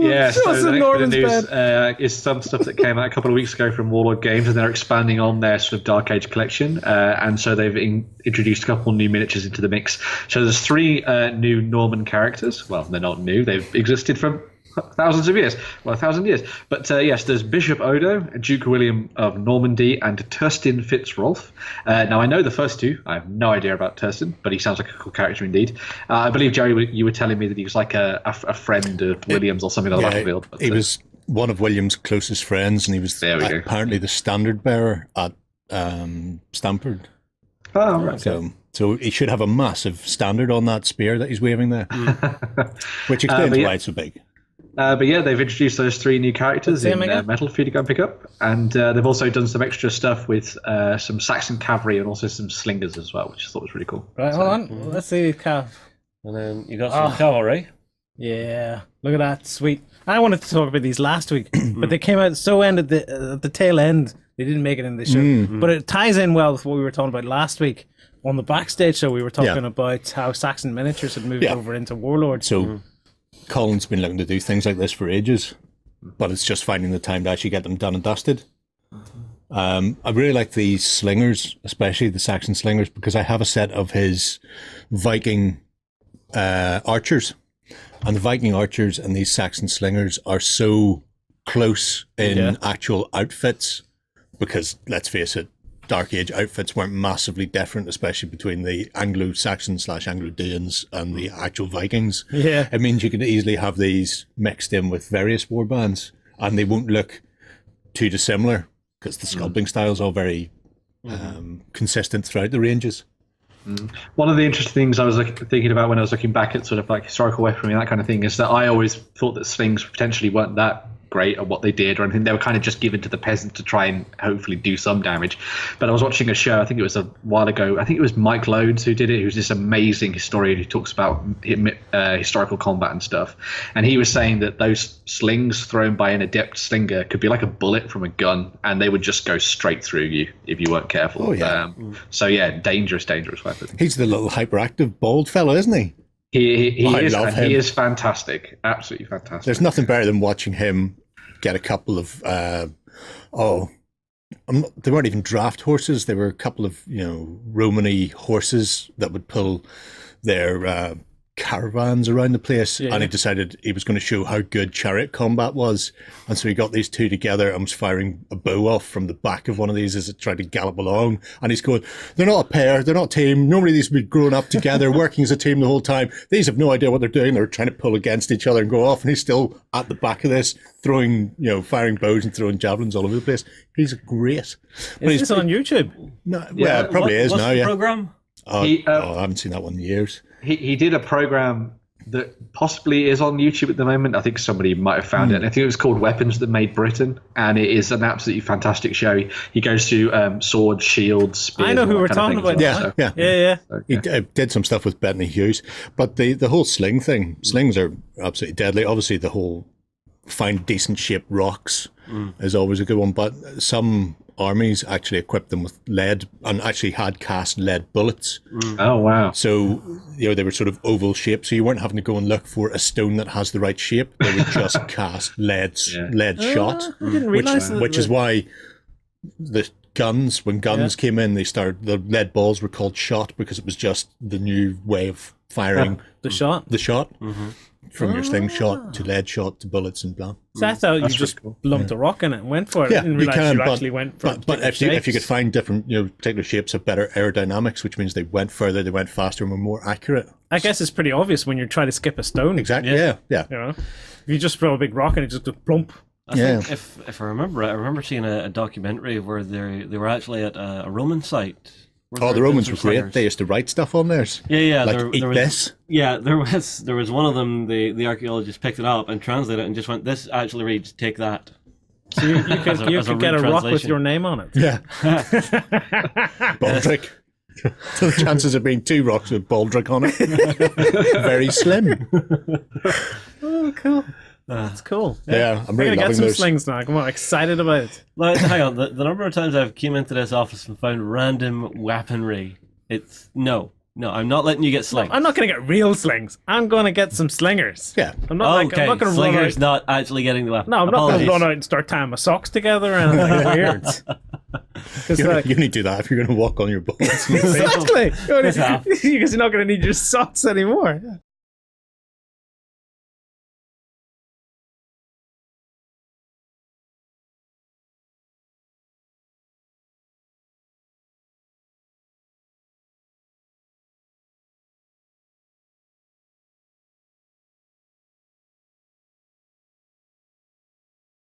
Yeah, so What's the in next bit of Norman's news bed? is some stuff that came out a couple of weeks ago from Warlord Games, and they're expanding on their sort of Dark Age collection. And so they've introduced a couple new miniatures into the mix. So there's three new Norman characters. Well, they're not new; they've existed for thousands of years. Well, 1,000 years. But yes, there's Bishop Odo, Duke William of Normandy, and Turstin Fitzrolf. Now, I know the first two. I have no idea about Turstin, but he sounds like a cool character indeed. I believe, Jerry, you were telling me that he was like a friend of William's or something on the battlefield. But, he was one of William's closest friends, and he was apparently the standard bearer at Stamford. Oh, right. So he should have a massive standard on that spear that he's waving there, which explains why it's so big. But yeah, they've introduced those three new characters in metal for you to go and pick up. And they've also done some extra stuff with some Saxon cavalry and also some slingers as well, which I thought was really cool. Right, hold on. Let's see the cav. And then you got some cavalry. Yeah, look at that. Sweet. I wanted to talk about these last week, but they came out so end at the tail end. They didn't make it in the show. But it ties in well with what we were talking about last week. On the backstage show, we were talking about how Saxon miniatures had moved over into Warlords. So Colin's been looking to do things like this for ages, but it's just finding the time to actually get them done and dusted. I really like these slingers, especially the Saxon slingers, because I have a set of his Viking archers, and the Viking archers and these Saxon slingers are so close in actual outfits, because let's face it, Dark Age outfits weren't massively different, especially between the Anglo-Saxon / Anglo-Danes and the actual Vikings. Yeah. It means you can easily have these mixed in with various warbands, and they won't look too dissimilar, because the sculpting style is all very consistent throughout the ranges. One of the interesting things I was thinking about when I was looking back at sort of like historical weaponry and that kind of thing is that I always thought that slings potentially weren't that great at what they did or anything. They were kind of just given to the peasant to try and hopefully do some damage. But I was watching a show, I think it was a while ago, I think it was Mike Loads who did it, who's this amazing historian who talks about historical combat and stuff. And he was saying that those slings thrown by an adept slinger could be like a bullet from a gun, and they would just go straight through you if you weren't careful. Oh, yeah. So yeah, dangerous weapon. He's the little hyperactive bald fellow, isn't he? He is, love him. He is fantastic. Absolutely fantastic. There's nothing better than watching him get a couple of they weren't even draft horses. They were a couple of Romany horses that would pull their caravans around the place, and he decided he was going to show how good chariot combat was, and so he got these two together and was firing a bow off from the back of one of these as it tried to gallop along, and he's going, they're not a pair, they're not a team, normally these would be grown up together working as a team the whole time, these have no idea what they're doing, they're trying to pull against each other and go off, and he's still at the back of this throwing firing bows and throwing javelins all over the place. He's great. Is this on YouTube? No, yeah, it probably is what's now. The program? I haven't seen that one in years. He did a program that possibly is on YouTube at the moment. I think somebody might have found it. And I think it was called Weapons That Made Britain, and it is an absolutely fantastic show. He goes through swords, shields, spears. I know who we're talking about. Well, Yeah. So, He did some stuff with Bettany Hughes, but the whole sling thing, slings are absolutely deadly. Obviously, the whole find decent shaped rocks is always a good one, but some armies actually equipped them with lead and actually had cast lead bullets. Oh wow! So they were sort of oval shaped, so you weren't having to go and look for a stone that has the right shape. They would just cast lead shot, I didn't realize which is why the guns, when guns came in, the lead balls were called shot, because it was just the new way of firing the shot. From your sling shot to lead shot to bullets and blah. So I thought you just lumped a rock in it and went for it. I didn't realize you actually went for it. But if you could find different, particular shapes of better aerodynamics, which means they went further, they went faster, and were more accurate. I guess it's pretty obvious when you're trying to skip a stone. Exactly. Yeah. If you just throw a big rock and it just goes plump. I think if I remember right, I remember seeing a documentary where they were actually at a Roman site. Oh, the Romans were great. They used to write stuff on theirs. Yeah. Like, eat this. Yeah, there was one of them. The archaeologist picked it up and translated it and just went, "This actually reads, take that." So you could get a rock with your name on it. Yeah. Baldric. So the chances of being two rocks with Baldric on it, very slim. Oh, cool. That's cool. Yeah, I'm really gonna loving get some those. slings now. I'm excited about it. Like, hang on, the number of times I've came into this office and found random weaponry, it's no. No, I'm not letting you get slings. I'm not going to get real slings. I'm going to get some slingers. Yeah. I'm not, Okay, I'm not going to run Slinger's out. not actually getting the weapon. No, I'm not going Apologies. to run out and start tying my socks together or anything weird. 'Cause, You like, only do that if you're going to walk on your balls. exactly. This half. Because you're not going to need your socks anymore.